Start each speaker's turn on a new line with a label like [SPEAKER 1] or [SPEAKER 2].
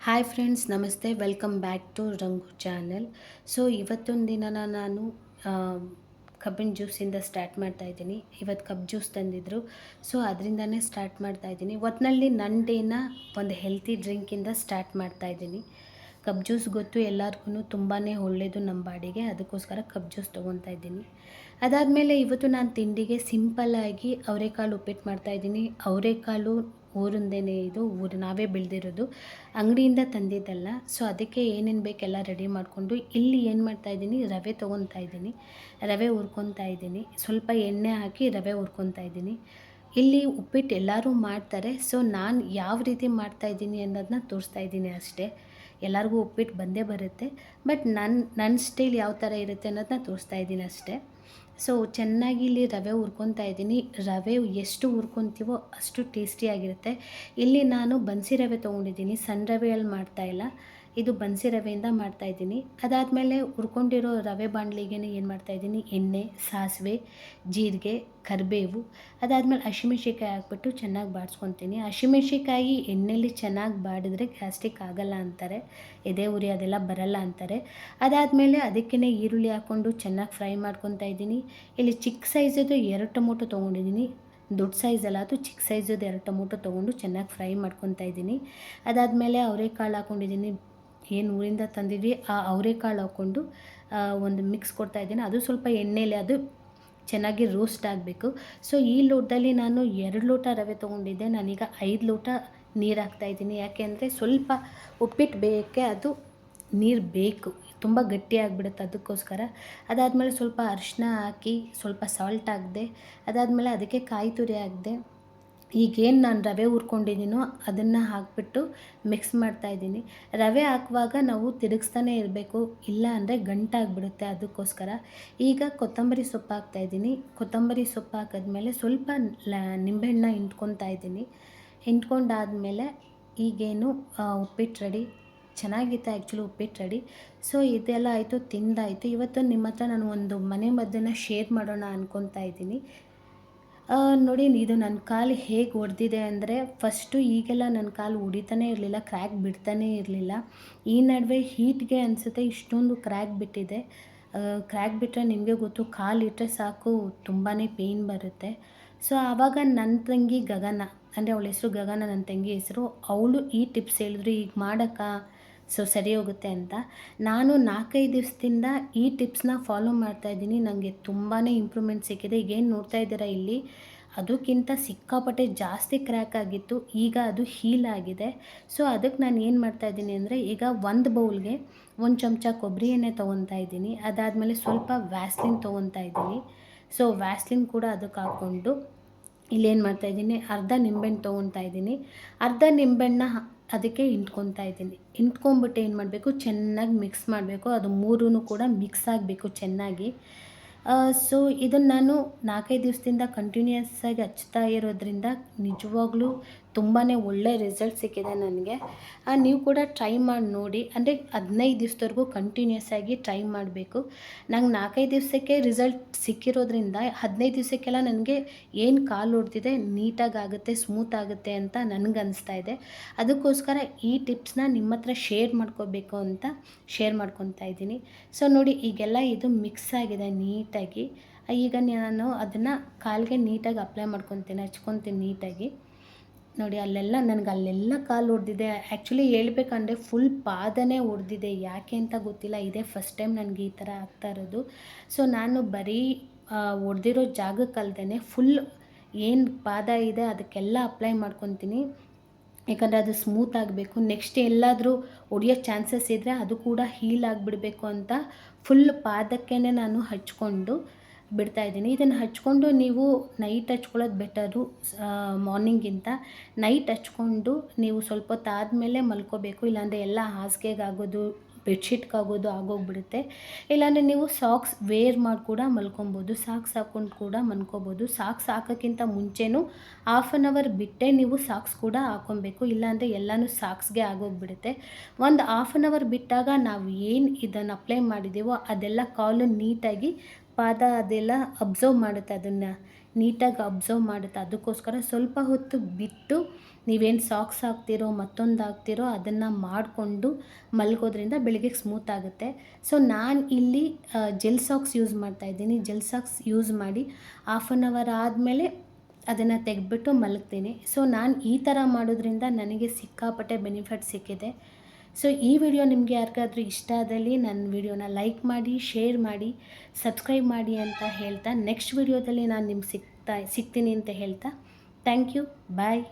[SPEAKER 1] Hi friends, ನಮಸ್ತೆ. Welcome back to Rangu channel. So ಇವತ್ತೊಂದು ದಿನನ ನಾನು ಆ, ಕಬ್ಬಿನ ಜ್ಯೂಸಿಂದ ಸ್ಟಾರ್ಟ್ ಮಾಡ್ತಾ ಇದ್ದೀನಿ. ಇವತ್ತು ಕಬ್ಬು ಜ್ಯೂಸ್ ತಂದಿದ್ದರು, ಸೊ ಅದರಿಂದನೇ ಸ್ಟಾರ್ಟ್ ಮಾಡ್ತಾ ಇದ್ದೀನಿ. ಒಟ್ಟಿನಲ್ಲಿ ನನ್ನ ಡೇನ ಒಂದು ಹೆಲ್ತಿ ಡ್ರಿಂಕಿಂದ ಸ್ಟಾರ್ಟ್ ಮಾಡ್ತಾ ಇದ್ದೀನಿ. ಕಬ್ಬು ಜ್ಯೂಸ್ ಗೊತ್ತು ಎಲ್ಲರಿಗೂ ತುಂಬಾ ಒಳ್ಳೆಯದು ನಮ್ಮ ಬಾಡಿಗೆ, ಅದಕ್ಕೋಸ್ಕರ ಕಬ್ಬು ಜ್ಯೂಸ್ ತೊಗೊತಾ ಇದ್ದೀನಿ. ಅದಾದಮೇಲೆ ಇವತ್ತು ನಾನು ತಿಂಡಿಗೆ ಸಿಂಪಲ್ಲಾಗಿ ಅವರೆಕಾಳು ಉಪ್ಪಿಟ್ಟು ಮಾಡ್ತಾಯಿದ್ದೀನಿ. ಅವರೆಕಾಳು ಊರಿಂದೇನೆ, ಇದು ನಾವೇ ಬೆಳೆದಿರೋದು, ಅಂಗಡಿಯಿಂದ ತಂದಿದ್ದಲ್ಲ. ಸೊ ಅದಕ್ಕೆ ಏನೇನು ಬೇಕೆಲ್ಲ ರೆಡಿ ಮಾಡಿಕೊಂಡು ಇಲ್ಲಿ ಏನು ಮಾಡ್ತಾಯಿದ್ದೀನಿ, ರವೆ ತೊಗೊತಾ ಇದ್ದೀನಿ. ರವೆ ಹುರ್ಕೊತಾ ಇದ್ದೀನಿ. ಸ್ವಲ್ಪ ಎಣ್ಣೆ ಹಾಕಿ ರವೆ ಹುರ್ಕೊತಾ ಇದ್ದೀನಿ. ಇಲ್ಲಿ ಉಪ್ಪಿಟ್ಟು ಎಲ್ಲರೂ ಮಾಡ್ತಾರೆ, ಸೊ ನಾನು ಯಾವ ರೀತಿ ಮಾಡ್ತಾಯಿದ್ದೀನಿ ಅನ್ನೋದನ್ನ ತೋರಿಸ್ತಾ ಇದ್ದೀನಿ ಅಷ್ಟೇ. ಎಲ್ಲರಿಗೂ ಉಪ್ಪಿಟ್ಟು ಬಂದೇ ಬರುತ್ತೆ, ಬಟ್ ನನ್ನ ಸ್ಟೈಲ್ ಯಾವ ಥರ ಇರುತ್ತೆ ಅನ್ನೋದನ್ನ ತೋರಿಸ್ತಾ ಇದ್ದೀನಿ ಅಷ್ಟೇ. ಸೊ ಚೆನ್ನಾಗಿ ಇಲ್ಲಿ ರವೆ ಹುರ್ಕೊತಾ ಇದ್ದೀನಿ. ರವೆ ಎಷ್ಟು ಹುರ್ಕೊತೀವೋ ಅಷ್ಟು ಟೇಸ್ಟಿಯಾಗಿರುತ್ತೆ. ಇಲ್ಲಿ ನಾನು ಬನ್ಸಿ ರವೆ ತೊಗೊಂಡಿದ್ದೀನಿ, ಸಣ್ಣ ರವೆಯಲ್ಲಿ ಮಾಡ್ತಾಯಿಲ್ಲ, ಇದು ಬನ್ಸಿ ರವೆಯಿಂದ ಮಾಡ್ತಾಯಿದ್ದೀನಿ. ಅದಾದಮೇಲೆ ಹುರ್ಕೊಂಡಿರೋ ರವೆ ಬಾಣಲಿಗೆ ಏನು ಮಾಡ್ತಾಯಿದ್ದೀನಿ, ಎಣ್ಣೆ, ಸಾಸಿವೆ, ಜೀರಿಗೆ, ಕರಿಬೇವು, ಅದಾದಮೇಲೆ ಹಸಿಮೆಣ್ಸಿಕಾಯಿ ಹಾಕ್ಬಿಟ್ಟು ಚೆನ್ನಾಗಿ ಬಾಡಿಸ್ಕೊತೀನಿ. ಹಸಿಮೆಣ್ಸಿಕಾಯಿ ಎಣ್ಣೆಲಿ ಚೆನ್ನಾಗಿ ಬಾಡಿದ್ರೆ ಗ್ಯಾಸ್ಟ್ರಿಕ್ ಆಗೋಲ್ಲ ಅಂತಾರೆ, ಎದೆ ಉರಿ ಅದೆಲ್ಲ ಬರಲ್ಲ ಅಂತಾರೆ. ಅದಾದಮೇಲೆ ಅದಕ್ಕೇ ಈರುಳ್ಳಿ ಹಾಕ್ಕೊಂಡು ಚೆನ್ನಾಗಿ ಫ್ರೈ ಮಾಡ್ಕೊತಾ ಇದ್ದೀನಿ. ಇಲ್ಲಿ ಚಿಕ್ಕ ಸೈಜದು 2 ಟೊಮೊಟೊ ತೊಗೊಂಡಿದ್ದೀನಿ. ದೊಡ್ಡ ಸೈಜಲ್ಲ, ಅದು ಚಿಕ್ಕ ಸೈಜದು 2 ಟೊಮೊಟೊ ತೊಗೊಂಡು ಚೆನ್ನಾಗಿ ಫ್ರೈ ಮಾಡ್ಕೊತಾ ಇದ್ದೀನಿ. ಅದಾದಮೇಲೆ ಅವರೆಕಾಳು ಹಾಕ್ಕೊಂಡಿದ್ದೀನಿ, ಏನು ಊರಿಂದ ತಂದಿದ್ವಿ ಆ ಅವರೆಕಾಳು ಹಾಕ್ಕೊಂಡು ಒಂದು ಮಿಕ್ಸ್ ಕೊಡ್ತಾಯಿದ್ದೀನಿ. ಅದು ಸ್ವಲ್ಪ ಎಣ್ಣೆಲಿ ಅದು ಚೆನ್ನಾಗಿ ರೋಸ್ಟ್ ಆಗಬೇಕು. ಸೊ ಈ ಲೋಟದಲ್ಲಿ ನಾನು 2 ಲೋಟ ರವೆ ತೊಗೊಂಡಿದ್ದೆ, ನಾನೀಗ 5 ಲೋಟ ನೀರು ಹಾಕ್ತಾಯಿದ್ದೀನಿ. ಯಾಕೆ ಅಂದರೆ ಸ್ವಲ್ಪ ಉಪ್ಪಿಟ್ಟು ಬೇಯೋಕ್ಕೆ ಅದು ನೀರು ಬೇಕು, ತುಂಬ ಗಟ್ಟಿಯಾಗಿಬಿಡುತ್ತೆ, ಅದಕ್ಕೋಸ್ಕರ. ಅದಾದಮೇಲೆ ಸ್ವಲ್ಪ ಅರಿಶಿನ ಹಾಕಿ ಸ್ವಲ್ಪ ಸಾಲ್ಟ್ ಹಾಕಿದೆ. ಅದಾದಮೇಲೆ ಅದಕ್ಕೆ ಕಾಯಿ ತುರಿ ಹಾಕಿದೆ. ಈಗೇನು ನಾನು ರವೆ ಹುರ್ಕೊಂಡಿದ್ದೀನೋ ಅದನ್ನು ಹಾಕಿಬಿಟ್ಟು ಮಿಕ್ಸ್ ಮಾಡ್ತಾಯಿದ್ದೀನಿ. ರವೆ ಹಾಕುವಾಗ ನಾವು ತಿರುಗಿಸ್ತಾನೆ ಇರಬೇಕು, ಇಲ್ಲ ಅಂದರೆ ಗಂಟಾಗಿಬಿಡುತ್ತೆ, ಅದಕ್ಕೋಸ್ಕರ. ಈಗ ಕೊತ್ತಂಬರಿ ಸೊಪ್ಪು ಹಾಕ್ತಾಯಿದ್ದೀನಿ. ಕೊತ್ತಂಬರಿ ಸೊಪ್ಪು ಹಾಕಿದ್ಮೇಲೆ ಸ್ವಲ್ಪ ನಿಂಬೆಹಣ್ಣ ಹಿಂಡ್ಕೊತಾ ಇದ್ದೀನಿ. ಹಿಂಡ್ಕೊಂಡಾದಮೇಲೆ ಈಗೇನು ಉಪ್ಪಿಟ್ಟು ರೆಡಿ. ಚೆನ್ನಾಗಿತ್ತು ಆ್ಯಕ್ಚುಲಿ ಉಪ್ಪಿಟ್ಟು ರೆಡಿ. ಸೊ ಇದೆಲ್ಲ ಆಯಿತು, ತಿಂದಾಯಿತು. ಇವತ್ತು ನಿಮ್ಮ ಹತ್ರ ನಾನು ಒಂದು ಮನೆ ಮದ್ದನ್ನು ಶೇರ್ ಮಾಡೋಣ ಅಂದ್ಕೊತಾ ಇದ್ದೀನಿ. ನೋಡಿ, ಇದು ನನ್ನ ಕಾಲು ಹೇಗೆ ಹೊಡೆದಿದೆ ಅಂದರೆ, ಫಸ್ಟು ಈಗೆಲ್ಲ ನನ್ನ ಕಾಲು ಹೊಡಿತಾನೇ ಇರಲಿಲ್ಲ, ಕ್ರ್ಯಾಕ್ ಬಿಡ್ತಾನೇ ಇರಲಿಲ್ಲ. ಈ ನಡುವೆ ಹೀಟ್ಗೆ ಅನಿಸುತ್ತೆ ಇಷ್ಟೊಂದು ಕ್ರ್ಯಾಕ್ ಬಿಟ್ಟಿದೆ. ಕ್ರ್ಯಾಕ್ ಬಿಟ್ಟರೆ ನಿಮಗೆ ಗೊತ್ತು, ಕಾಲಿಟ್ಟರೆ ಸಾಕು ತುಂಬಾ ಪೇಯ್ನ್ ಬರುತ್ತೆ. ಸೊ ಆವಾಗ ನನ್ನ ತಂಗಿ ಗಗನ, ಅಂದರೆ ಅವಳ ಹೆಸರು ಗಗನ, ನನ್ನ ತಂಗಿ ಹೆಸರು, ಅವಳು ಈ ಟಿಪ್ಸ್ ಹೇಳಿದ್ರು, ಈಗ ಮಾಡೋಕ್ಕಾ, ಸೊ ಸರಿ ಹೋಗುತ್ತೆ ಅಂತ. ನಾನು 4-5 ದಿವಸದಿಂದ ಈ ಟಿಪ್ಸ್ನ ಫಾಲೋ ಮಾಡ್ತಾಯಿದ್ದೀನಿ. ನನಗೆ ತುಂಬಾ ಇಂಪ್ರೂವ್ಮೆಂಟ್ ಸಿಕ್ಕಿದೆ. ಈಗೇನು ನೋಡ್ತಾ ಇದ್ದೀರಾ ಇಲ್ಲಿ, ಅದಕ್ಕಿಂತ ಸಿಕ್ಕಾಪಟ್ಟೆ ಜಾಸ್ತಿ ಕ್ರ್ಯಾಕ್ ಆಗಿತ್ತು, ಈಗ ಅದು ಹೀಲ್ ಆಗಿದೆ. ಸೊ ಅದಕ್ಕೆ ನಾನು ಏನು ಮಾಡ್ತಾಯಿದ್ದೀನಿ ಅಂದರೆ, ಈಗ ಒಂದು ಬೌಲ್ಗೆ 1 ಚಮಚ ಕೊಬ್ಬರಿ ಎಣ್ಣೆ ತೊಗೊತಾ ಇದ್ದೀನಿ. ಅದಾದಮೇಲೆ ಸ್ವಲ್ಪ ವ್ಯಾಸ್ಲಿನ್ ತೊಗೊತಾ ಇದ್ದೀನಿ. ಸೊ ವ್ಯಾಸ್ಲಿನ್ ಕೂಡ ಅದಕ್ಕೆ ಹಾಕ್ಕೊಂಡು ಇಲ್ಲೇನು ಮಾಡ್ತಾಯಿದ್ದೀನಿ, ಅರ್ಧ ನಿಂಬೆಹಣ್ಣು ತೊಗೊತಾ ಇದ್ದೀನಿ. ಅರ್ಧ ನಿಂಬೆಹಣ್ಣನ್ನ ಅದಕ್ಕೆ ಹಿಂಡ್ಕೊತಾ ಇದ್ದೀನಿ. ಹಿಂಡ್ಕೊಂಬಿಟ್ಟು ಏನು ಮಾಡಬೇಕು, ಚೆನ್ನಾಗಿ ಮಿಕ್ಸ್ ಮಾಡಬೇಕು. ಅದು ಮೂರೂ ಕೂಡ ಮಿಕ್ಸ್ ಆಗಬೇಕು ಚೆನ್ನಾಗಿ. ಸೊ ಇದನ್ನು ನಾನು 4-5 ದಿವಸದಿಂದ ಕಂಟಿನ್ಯೂಯಸ್ ಆಗಿ ಹಚ್ತಾ ಇರೋದ್ರಿಂದ ನಿಜವಾಗ್ಲೂ ತುಂಬಾ ಒಳ್ಳೆ ರಿಸಲ್ಟ್ ಸಿಕ್ಕಿದೆ ನನಗೆ. ನೀವು ಕೂಡ ಟ್ರೈ ಮಾಡಿ ನೋಡಿ. ಅಂದರೆ 15 ದಿವಸದವರೆಗೂ ಕಂಟಿನ್ಯೂಯಸ್ ಆಗಿ ಟ್ರೈ ಮಾಡಬೇಕು. ನಂಗೆ 4-5 ದಿವಸಕ್ಕೆ ರಿಸಲ್ಟ್ ಸಿಕ್ಕಿರೋದ್ರಿಂದ 15 ದಿವಸಕ್ಕೆಲ್ಲ ನನಗೆ ಏನು ಕಾಲು ಹೊಡೆದಿದೆ ನೀಟಾಗಿ ಆಗುತ್ತೆ, ಸ್ಮೂತ್ ಆಗುತ್ತೆ ಅಂತ ನನಗೆ ಅನಿಸ್ತಾ ಇದೆ. ಅದಕ್ಕೋಸ್ಕರ ಈ ಟಿಪ್ಸ್ನ ನಿಮ್ಮ ಹತ್ರ ಶೇರ್ ಮಾಡ್ಕೋಬೇಕು ಅಂತ ಶೇರ್ ಮಾಡ್ಕೊತಾ ಇದ್ದೀನಿ. ಸೊ ನೋಡಿ, ಈಗೆಲ್ಲ ಇದು ಮಿಕ್ಸ್ ಆಗಿದೆ ನೀಟಾಗಿ. ಈಗ ನಾನು ಅದನ್ನು ಕಾಲಿಗೆ ನೀಟಾಗಿ ಅಪ್ಲೈ ಮಾಡ್ಕೊತೀನಿ, ಹಚ್ಕೊತೀನಿ ನೀಟಾಗಿ. ನೋಡಿ, ಅಲ್ಲೆಲ್ಲ ಕಾಲು ಹೊಡೆದಿದೆ. ಆ್ಯಕ್ಚುಲಿ ಹೇಳ್ಬೇಕಂದ್ರೆ ಫುಲ್ ಪಾದನೇ ಹೊಡೆದಿದೆ, ಯಾಕೆ ಅಂತ ಗೊತ್ತಿಲ್ಲ. ಇದೇ ಫಸ್ಟ್ ಟೈಮ್ ನನಗೆ ಈ ಥರ ಆಗ್ತಾ ಇರೋದು. ಸೊ ನಾನು ಬರೀ ಹೊಡೆದಿರೋ ಜಾಗಕ್ಕಲ್ದೇ ಫುಲ್ ಏನು ಪಾದ ಇದೆ ಅದಕ್ಕೆಲ್ಲ ಅಪ್ಲೈ ಮಾಡ್ಕೊತೀನಿ, ಯಾಕಂದರೆ ಅದು ಸ್ಮೂತ್ ಆಗಬೇಕು. ನೆಕ್ಸ್ಟ್ ಎಲ್ಲಾದರೂ ಹೊಡೆಯೋ ಚಾನ್ಸಸ್ ಇದ್ದರೆ ಅದು ಕೂಡ ಹೀಲ್ ಆಗಿಬಿಡಬೇಕು ಅಂತ ಫುಲ್ ಪಾದಕ್ಕೇ ನಾನು ಹಚ್ಕೊಂಡು ಬಿಡ್ತಾಯಿದ್ದೀನಿ. ಇದನ್ನು ಹಚ್ಕೊಂಡು ನೀವು ನೈಟ್ ಹಚ್ಕೊಳ್ಳೋದು ಬೆಟರು, ಮಾರ್ನಿಂಗಿಂತ. ನೈಟ್ ಹಚ್ಕೊಂಡು ನೀವು ಸ್ವಲ್ಪ ಹೊತ್ತು ಆದಮೇಲೆ ಮಲ್ಕೋಬೇಕು, ಇಲ್ಲಾಂದರೆ ಎಲ್ಲ ಹಾಸಿಗೆಗಾಗೋದು, ಬೆಡ್ಶೀಟ್ಗಾಗೋದು ಆಗೋಗ್ಬಿಡುತ್ತೆ. ಇಲ್ಲಾಂದರೆ ನೀವು ಸಾಕ್ಸ್ ವೇರ್ ಮಾಡಿ ಕೂಡ ಮಲ್ಕೊಬೋದು, ಸಾಕ್ಸ್ ಹಾಕ್ಕೊಂಡು ಕೂಡ ಮಲ್ಕೋಬೋದು. ಸಾಕ್ಸ್ ಹಾಕೋಕ್ಕಿಂತ ಮುಂಚೆನೂ 1/2 ಅವರ್ ಬಿಟ್ಟೇ ನೀವು ಸಾಕ್ಸ್ ಕೂಡ ಹಾಕ್ಕೊಬೇಕು, ಇಲ್ಲಾಂದರೆ ಎಲ್ಲನೂ ಸಾಕ್ಸ್ಗೆ ಆಗೋಗ್ಬಿಡುತ್ತೆ. ಒಂದು 1/2 ಅವರ್ ಬಿಟ್ಟಾಗ ನಾವು ಏನು ಇದನ್ನು ಅಪ್ಲೈ ಮಾಡಿದ್ದೀವೋ ಅದೆಲ್ಲ ಕಾಲು ನೀಟಾಗಿ ಪಾದ ಅದೆಲ್ಲ ಅಬ್ಸರ್ವ್ ಮಾಡುತ್ತೆ, ಅದನ್ನು ನೀಟಾಗಿ ಅಬ್ಸರ್ವ್ ಮಾಡುತ್ತೆ. ಅದಕ್ಕೋಸ್ಕರ ಸ್ವಲ್ಪ ಹೊತ್ತು ಬಿಟ್ಟು ನೀವೇನು ಸಾಕ್ಸ್ ಹಾಕ್ತಿರೋ ಮತ್ತೊಂದು ಹಾಕ್ತಿರೋ ಅದನ್ನು ಮಾಡಿಕೊಂಡು ಮಲ್ಗೋದ್ರಿಂದ ಬೆಳಿಗ್ಗೆ ಸ್ಮೂತ್ ಆಗುತ್ತೆ. ಸೊ ನಾನು ಇಲ್ಲಿ ಜೆಲ್ ಸಾಕ್ಸ್ ಯೂಸ್ ಮಾಡ್ತಾಯಿದ್ದೀನಿ. ಜೆಲ್ ಸಾಕ್ಸ್ ಯೂಸ್ ಮಾಡಿ ಹಾಫ್ ಆನ್ ಅವರ್ ಆದಮೇಲೆ ಅದನ್ನು ತೆಗೆದ್ಬಿಟ್ಟು ಮಲಗ್ತೀನಿ. ಸೊ ನಾನು ಈ ಥರ ಮಾಡೋದ್ರಿಂದ ನನಗೆ ಸಿಕ್ಕಾಪಟ್ಟೆ ಬೆನಿಫಿಟ್ ಸಿಕ್ಕಿದೆ. ಸೊ ಈ ವಿಡಿಯೋ ನಿಮಗೆ ಯಾರಿಗಾದ್ರೂ ಇಷ್ಟ ಆದಲ್ಲಿ ನನ್ನ ವಿಡಿಯೋನ ಲೈಕ್ ಮಾಡಿ, ಶೇರ್ ಮಾಡಿ, ಸಬ್ಸ್ಕ್ರೈಬ್ ಮಾಡಿ ಅಂತ ಹೇಳ್ತಾ ನೆಕ್ಸ್ಟ್ ವಿಡಿಯೋದಲ್ಲಿ ನಾನು ನಿಮ್ಗೆ ಸಿಗ್ತೀನಿ ಅಂತ ಹೇಳ್ತಾ ಥ್ಯಾಂಕ್ ಯು. ಬಾಯ್.